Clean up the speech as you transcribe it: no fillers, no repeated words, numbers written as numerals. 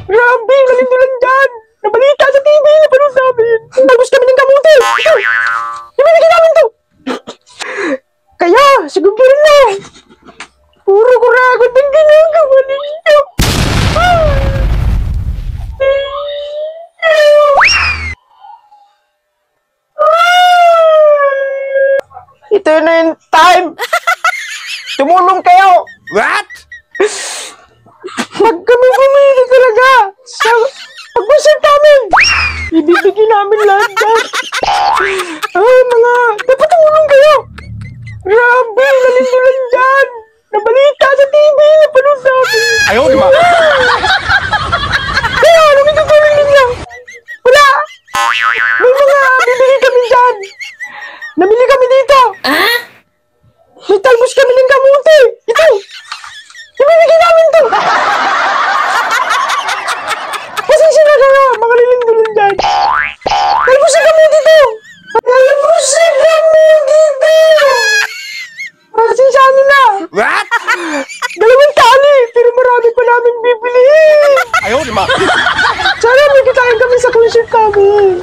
Grabe, nalindulan dyan. Nabalita sa TV, napanood namin. Nagos kami ng kamuti. Ibibigyan namin to. Kaya, sa gobyerno, puro kuragot ang ginagawa ninyo. Ito na yung time. Tumulong kayo. What? Pag kami bumili talaga sa pag-concert namin, ibibigay namin lahat yan. Ay, dapat tumulong kayo. Grabe, nalindulan dyan. Nabalita sa TV, napanood namin. Ayaw, di ba? Kaya, anong itutulong ninyo? Wala. May bibili kami dyan. Nabili kami dito. May talbos kami ng kamuti. Ito. Ibibigay namin to. Pasensya na kayo, mga lilindulan dyan. Talbos ng kamuti to. Talbos ng kamuti to. Pasensya na. What? 2 tali, pero marami pa namin bibilihin. Ayaw, di ba? Sana may kitain kami sa concert kami.